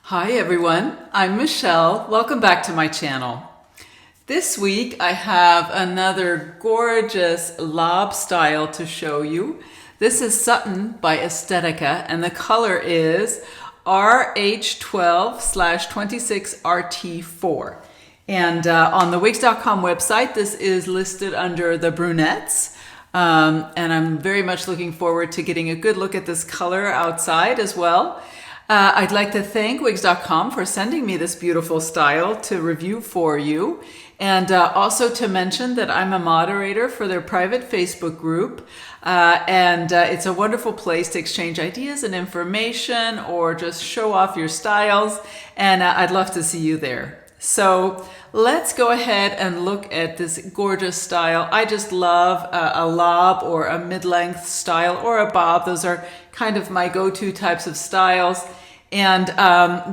Hi everyone, I'm Michelle. Welcome back to my channel. This week I have another gorgeous lob style to show you. This is Sutton by Estetica and the color is RH12/26RT4. And on the wigs.com website, this is listed under the brunettes. And I'm very much looking forward to getting a good look at this color outside as well. I'd like to thank wigs.com for sending me this beautiful style to review for you. And also to mention that I'm a moderator for their private Facebook group. It's a wonderful place to exchange ideas and information or just show off your styles. And I'd love to see you there. So let's go ahead and look at this gorgeous style. I just love a lob or a mid-length style or a bob. Those are kind of my go-to types of styles. And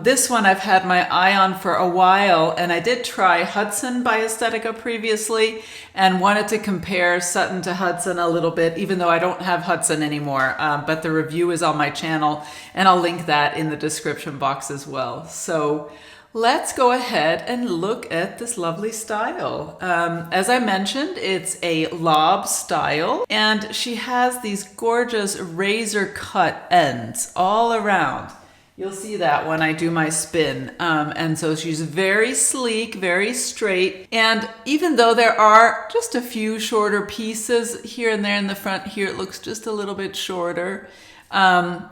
this one I've had my eye on for a while, and I did try Hudson by Estetica previously and wanted to compare Sutton to Hudson a little bit, even though I don't have Hudson anymore, but the review is on my channel and I'll link that in the description box as well. So let's go ahead and look at this lovely style. As I mentioned, it's a lob style and she has these gorgeous razor cut ends all around. You'll see that when I do my spin. And so she's very sleek, very straight. And even though there are just a few shorter pieces here and there in the front here, it looks just a little bit shorter.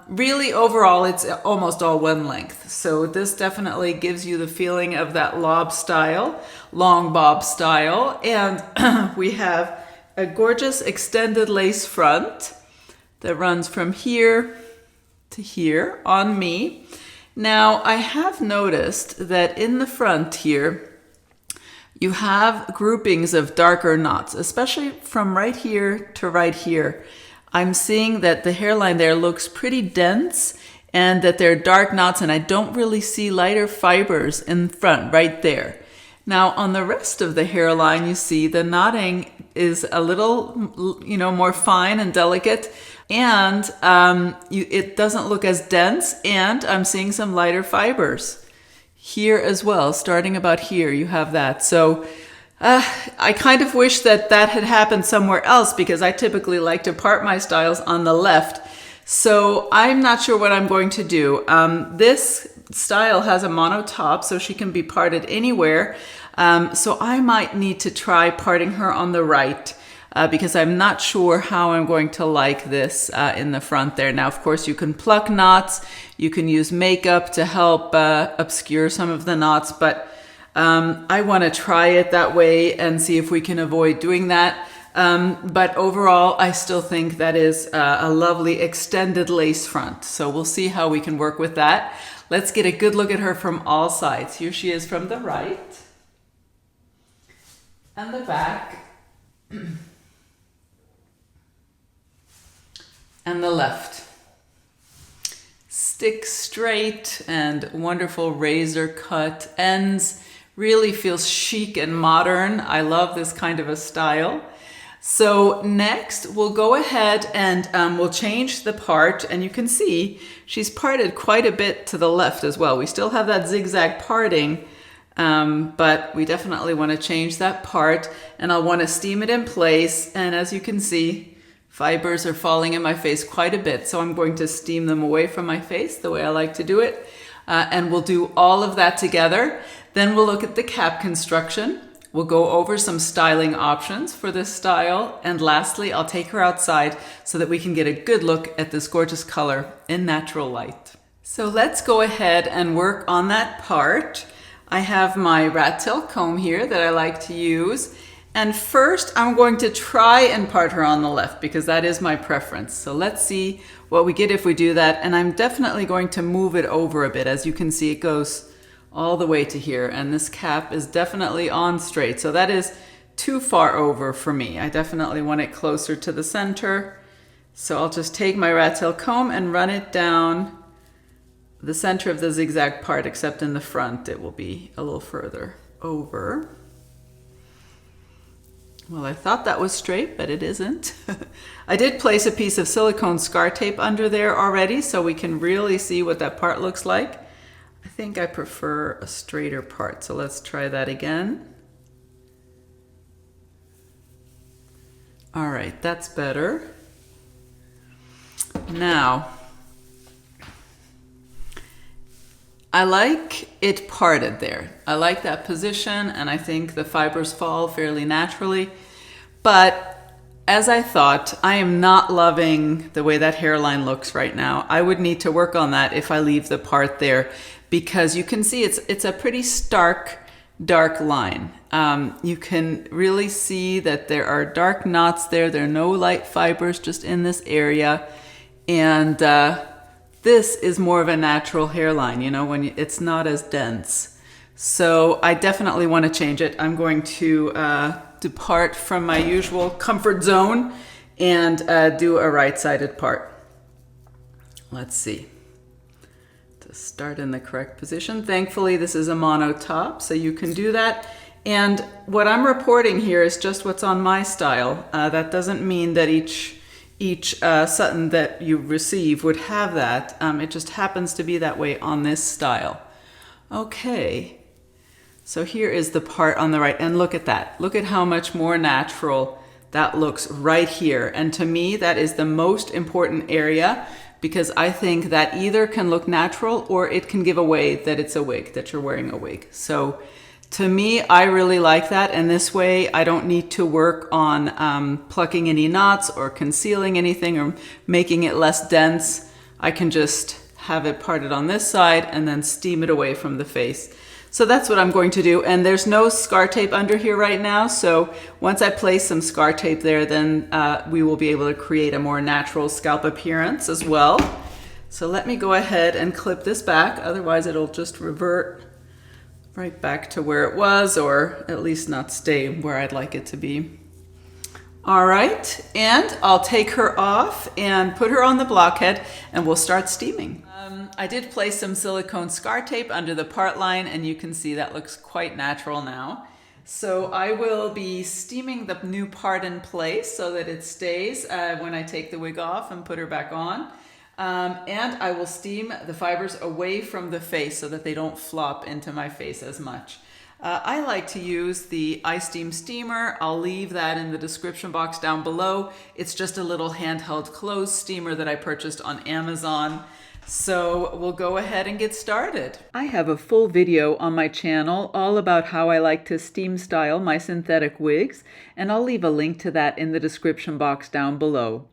Really overall, it's almost all one length. So this definitely gives you the feeling of that lob style, long bob style. And we have a gorgeous extended lace front that runs from here to here on me. Now I have noticed that in the front here, you have groupings of darker knots, especially from right here to right here. I'm seeing that the hairline there looks pretty dense and that there are dark knots, and I don't really see lighter fibers in front right there. Now on the rest of the hairline, you see the knotting is a little, more fine and delicate, and it doesn't look as dense, and I'm seeing some lighter fibers here as well. Starting about here, you have that. So I kind of wish that had happened somewhere else, because I typically like to part my styles on the left. So I'm not sure what I'm going to do. This style has a mono top, so she can be parted anywhere. So I might need to try parting her on the right, because I'm not sure how I'm going to like this in the front there. Now, of course, you can pluck knots. You can use makeup to help obscure some of the knots, but I want to try it that way and see if we can avoid doing that. But overall, I still think that is a lovely extended lace front. So we'll see how we can work with that. Let's get a good look at her from all sides. Here she is from the right and the back and the left. Stick straight and wonderful razor cut ends. Really feels chic and modern. I love this kind of a style. So next we'll go ahead and we'll change the part, and you can see she's parted quite a bit to the left as well. We still have that zigzag parting, but we definitely want to change that part, and I'll want to steam it in place. And as you can see, fibers are falling in my face quite a bit, so I'm going to steam them away from my face the way I like to do it. And we'll do all of that together. Then we'll look at the cap construction. We'll go over some styling options for this style. And lastly, I'll take her outside so that we can get a good look at this gorgeous color in natural light. So let's go ahead and work on that part. I have my rat tail comb here that I like to use. And first, I'm going to try and part her on the left, because that is my preference. So let's see what we get if we do that. And I'm definitely going to move it over a bit. As you can see, it goes all the way to here, and this cap is definitely on straight. So that is too far over for me. I definitely want it closer to the center. So I'll just take my rat tail comb and run it down the center of the zigzag part, except in the front it will be a little further over. Well, I thought that was straight, but it isn't. I did place a piece of silicone scar tape under there already, so we can really see what that part looks like. I think I prefer a straighter part, so let's try that again. All right, that's better. Now, I like it parted there. I like that position, and I think the fibers fall fairly naturally. But as I thought, I am not loving the way that hairline looks right now. I would need to work on that if I leave the part there, because you can see it's a pretty stark, dark line. You can really see that there are dark knots there. There are no light fibers just in this area. And this is more of a natural hairline, you know, when it's not as dense. So I definitely want to change it. I'm going to depart from my usual comfort zone and do a right-sided part. Let's see. To start in the correct position. Thankfully, this is a mono top, so you can do that. And what I'm reporting here is just what's on my style. That doesn't mean that each Sutton that you receive would have that. It just happens to be that way on this style. Okay, so here is the part on the right, and look at that. Look at how much more natural that looks right here. And to me, that is the most important area, because I think that either can look natural or it can give away that it's a wig, that you're wearing a wig. So to me, I really like that, and this way I don't need to work on plucking any knots or concealing anything or making it less dense. I can just have it parted on this side and then steam it away from the face. So that's what I'm going to do, and there's no scar tape under here right now, so once I place some scar tape there, then we will be able to create a more natural scalp appearance as well. So let me go ahead and clip this back, otherwise it'll just revert right back to where it was, or at least not stay where I'd like it to be. All right, and I'll take her off and put her on the blockhead and we'll start steaming. I did place some silicone scar tape under the part line, and you can see that looks quite natural now. So I will be steaming the new part in place so that it stays when I take the wig off and put her back on. And I will steam the fibers away from the face so that they don't flop into my face as much. I like to use the iSteam steamer. I'll leave that in the description box down below. It's just a little handheld clothes steamer that I purchased on Amazon. So we'll go ahead and get started. I have a full video on my channel all about how I like to steam style my synthetic wigs, and I'll leave a link to that in the description box down below.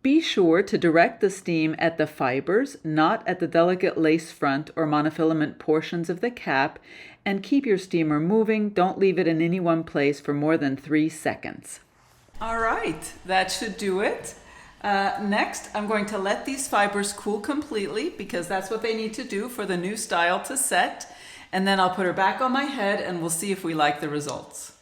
Be sure to direct the steam at the fibers, not at the delicate lace front or monofilament portions of the cap, and keep your steamer moving. Don't leave it in any one place for more than 3 seconds. All right, that should do it. Next, I'm going to let these fibers cool completely, because that's what they need to do for the new style to set. And then I'll put her back on my head and we'll see if we like the results.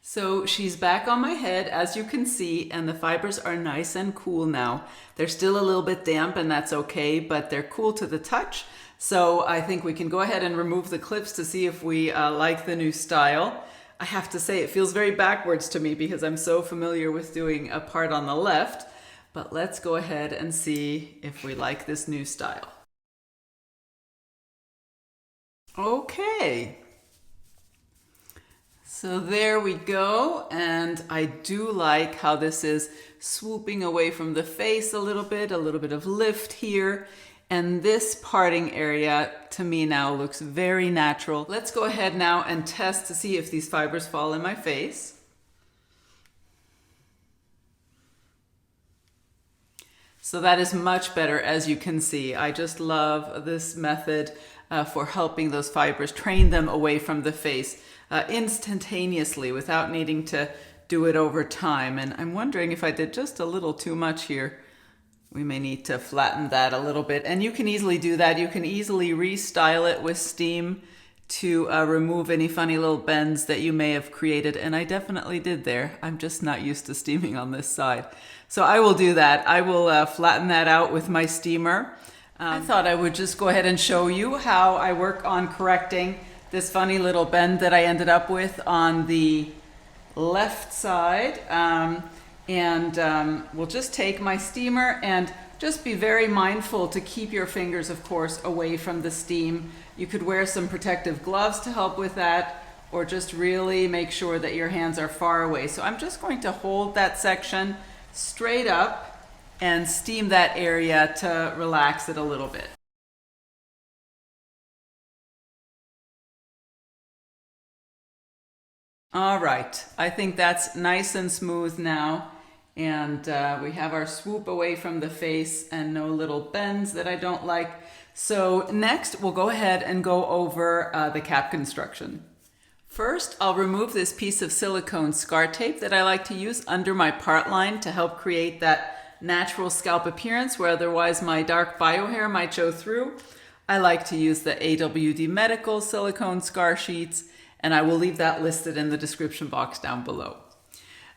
So she's back on my head, as you can see, and the fibers are nice and cool now. They're still a little bit damp, and that's okay, but they're cool to the touch. So I think we can go ahead and remove the clips to see if we like the new style. I have to say, it feels very backwards to me because I'm so familiar with doing a part on the left. But let's go ahead and see if we like this new style. Okay. So there we go, and I do like how this is swooping away from the face a little bit of lift here, and this parting area to me now looks very natural. Let's go ahead now and test to see if these fibers fall in my face. So that is much better, as you can see. I just love this method for helping those fibers, train them away from the face instantaneously without needing to do it over time. And I'm wondering if I did just a little too much here. We may need to flatten that a little bit. And you can easily do that. You can easily restyle it with steam to remove any funny little bends that you may have created. And I definitely did there. I'm just not used to steaming on this side. So I will do that. I will flatten that out with my steamer. I thought I would just go ahead and show you how I work on correcting this funny little bend that I ended up with on the left side. We'll just take my steamer and just be very mindful to keep your fingers, of course, away from the steam. You could wear some protective gloves to help with that, or just really make sure that your hands are far away. So I'm just going to hold that section straight up and steam that area to relax it a little bit. All right, I think that's nice and smooth now. And we have our swoop away from the face and no little bends that I don't like. So next we'll go ahead and go over the cap construction. First, I'll remove this piece of silicone scar tape that I like to use under my part line to help create that natural scalp appearance where otherwise my dark bio hair might show through. I like to use the AWD Medical silicone scar sheets, and I will leave that listed in the description box down below.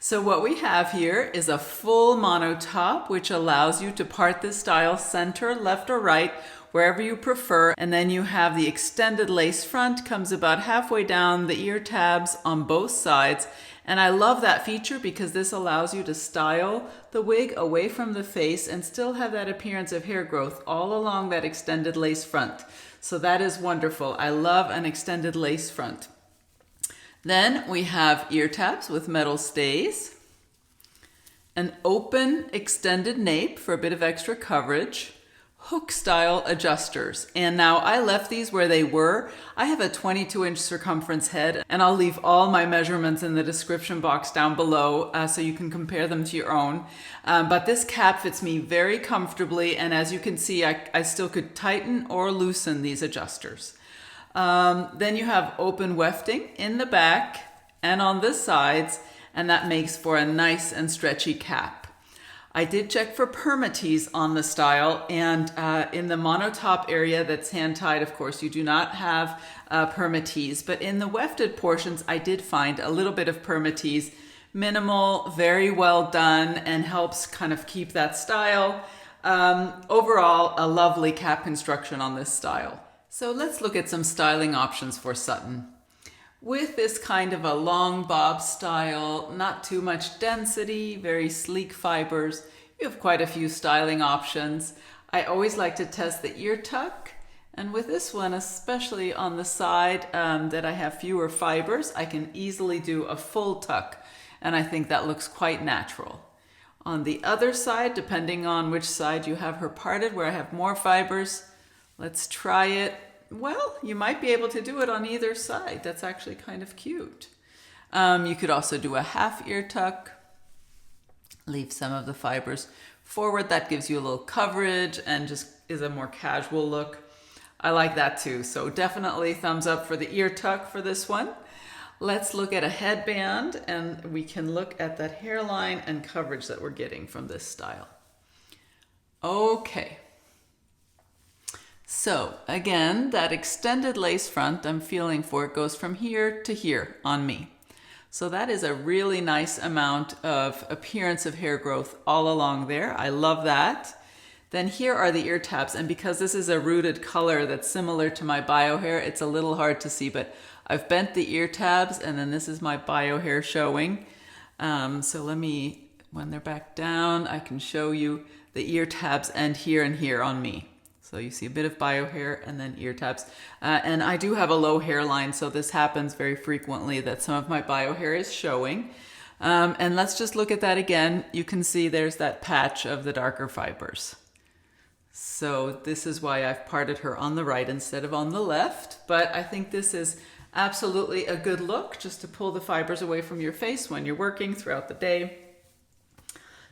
So what we have here is a full mono top, which allows you to part this style center, left or right, wherever you prefer. And then you have the extended lace front, comes about halfway down the ear tabs on both sides. And I love that feature because this allows you to style the wig away from the face and still have that appearance of hair growth all along that extended lace front. So that is wonderful. I love an extended lace front. Then we have ear tabs with metal stays, an open extended nape for a bit of extra coverage, hook style adjusters. And now I left these where they were. I have a 22-inch circumference head, and I'll leave all my measurements in the description box down below so you can compare them to your own. But this cap fits me very comfortably, and as you can see, I still could tighten or loosen these adjusters. Then you have open wefting in the back and on the sides, and that makes for a nice and stretchy cap. I did check for permatease on the style, and in the monotop area that's hand-tied, of course, you do not have permatease, but in the wefted portions, I did find a little bit of permatease. Minimal, very well done, and helps kind of keep that style. Overall, a lovely cap construction on this style. So let's look at some styling options for Sutton. With this kind of a long bob style, not too much density, very sleek fibers, you have quite a few styling options. I always like to test the ear tuck, and with this one, especially on the side that I have fewer fibers, I can easily do a full tuck, and I think that looks quite natural. On the other side, depending on which side you have her parted, where I have more fibers, let's try it. Well, you might be able to do it on either side. That's actually kind of cute. You could also do a half ear tuck. Leave some of the fibers forward. That gives you a little coverage and just is a more casual look. I like that too. So definitely thumbs up for the ear tuck for this one. Let's look at a headband, and we can look at that hairline and coverage that we're getting from this style. Okay. So again, that extended lace front I'm feeling for it goes from here to here on me. So that is a really nice amount of appearance of hair growth all along there. I love that. Then here are the ear tabs, and because this is a rooted color that's similar to my bio hair, it's a little hard to see, but I've bent the ear tabs, and then this is my bio hair showing. So let me, when they're back down, I can show you the ear tabs and here on me. So you see a bit of bio hair and then ear tabs. And I do have a low hairline, so this happens very frequently that some of my bio hair is showing. And let's just look at that again. You can see there's that patch of the darker fibers. So this is why I've parted her on the right instead of on the left. But I think this is absolutely a good look, just to pull the fibers away from your face when you're working throughout the day.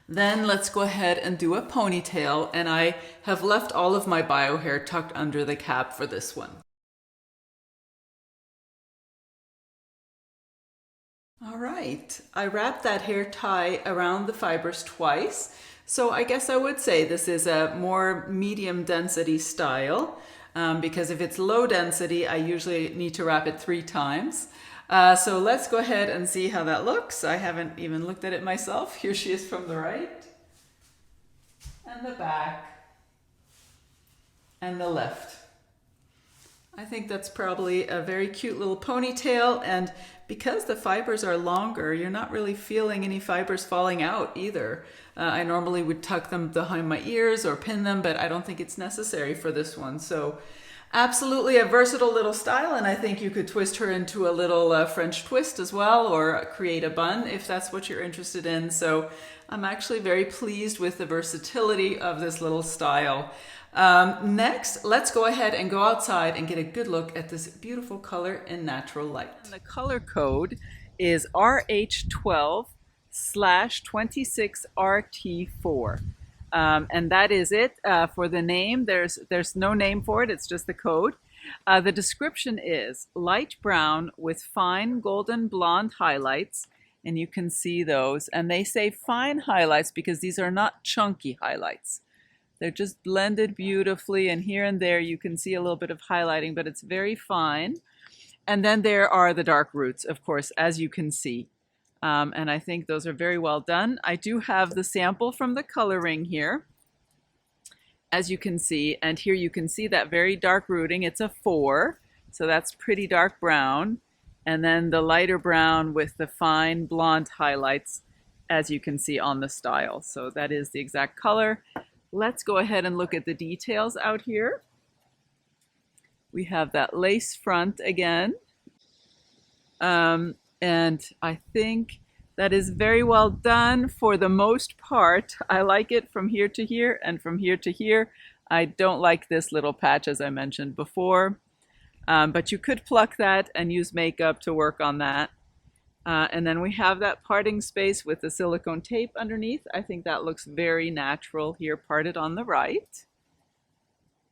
Then let's go ahead and do a ponytail, and I have left all of my bio hair tucked under the cap for this one. All right, I wrapped that hair tie around the fibers twice, so I guess I would say this is a more medium density style, because if it's low density, I usually need to wrap it 3 times. So let's go ahead and see how that looks. I haven't even looked at it myself. Here she is from the right, and the back, and the left. I think that's probably a very cute little ponytail, and because the fibers are longer, you're not really feeling any fibers falling out either. I normally would tuck them behind my ears or pin them, but I don't think it's necessary for this one. So Absolutely a versatile little style, and I think you could twist her into a little French twist as well, or create a bun if that's what you're interested in. So I'm actually very pleased with the versatility of this little style. Next, let's go ahead and go outside and get a good look at this beautiful color in natural light. And the color code is RH12/26RT4. And that is it for the name. There's no name for it, it's just the code. The description is light brown with fine golden blonde highlights, and you can see those. And they say fine highlights because these are not chunky highlights. They're just blended beautifully, and here and there you can see a little bit of highlighting, but it's very fine. And then there are the dark roots, of course, as you can see. And I think those are very well done. I do have the sample from the coloring here, as you can see. And here you can see that very dark rooting. It's a 4, so that's pretty dark brown. And then the lighter brown with the fine blonde highlights, as you can see on the style. So that is the exact color. Let's go ahead and look at the details out here. We have that lace front again. And I think that is very well done for the most part. I like it from here to here and from here to here. I don't like this little patch, as I mentioned before, but you could pluck that and use makeup to work on that. And then we have that parting space with the silicone tape underneath. I think that looks very natural here, parted on the right.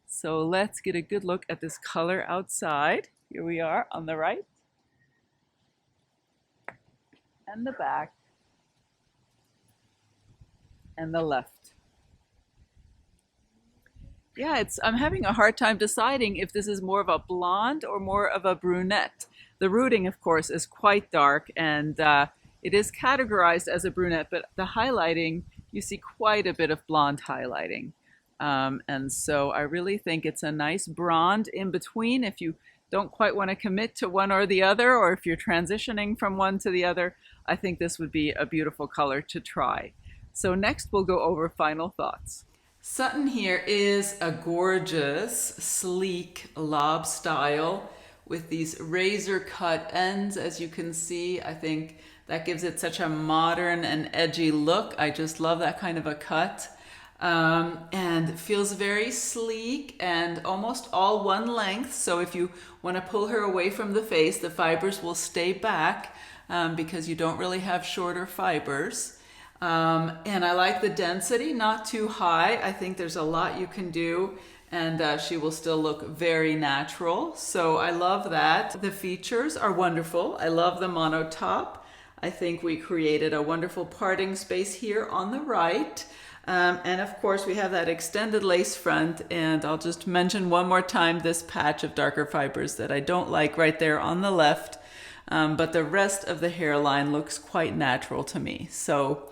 So let's get a good look at this color outside. Here we are on the right. And the back, and the left. Yeah, I'm having a hard time deciding if this is more of a blonde or more of a brunette. The rooting, of course, is quite dark, and it is categorized as a brunette, but the highlighting, you see quite a bit of blonde highlighting. And so I really think it's a nice blonde in between if you don't quite want to commit to one or the other, or if you're transitioning from one to the other. I think this would be a beautiful color to try. So next we'll go over final thoughts. Sutton here is a gorgeous, sleek lob style with these razor cut ends, as you can see. I think that gives it such a modern and edgy look. I just love that kind of a cut. And feels very sleek and almost all one length. So if you want to pull her away from the face, the fibers will stay back because you don't really have shorter fibers. And I like the density, not too high. I think there's a lot you can do, and she will still look very natural. So I love that. The features are wonderful. I love the mono top. I think we created a wonderful parting space here on the right. And of course we have that extended lace front, and I'll just mention one more time this patch of darker fibers that I don't like right there on the left, but the rest of the hairline looks quite natural to me. So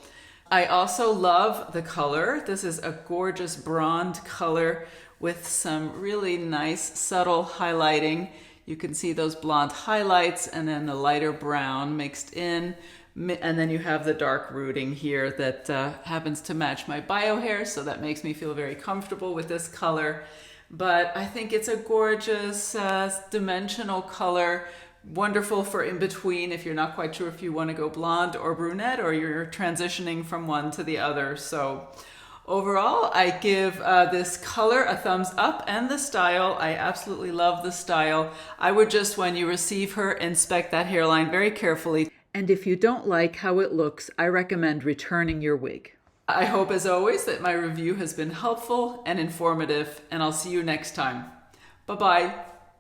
I also love the color. This is a gorgeous bronze color with some really nice subtle highlighting. You can see those blonde highlights and then the lighter brown mixed in. And then you have the dark rooting here that happens to match my bio hair, so that makes me feel very comfortable with this color. But I think it's a gorgeous dimensional color, wonderful for in between if you're not quite sure if you want to go blonde or brunette, or you're transitioning from one to the other. So overall, I give this color a thumbs up, and the style. I absolutely love the style. I would just, when you receive her, inspect that hairline very carefully. And if you don't like how it looks, I recommend returning your wig. I hope, as always, that my review has been helpful and informative, and I'll see you next time. Bye-bye.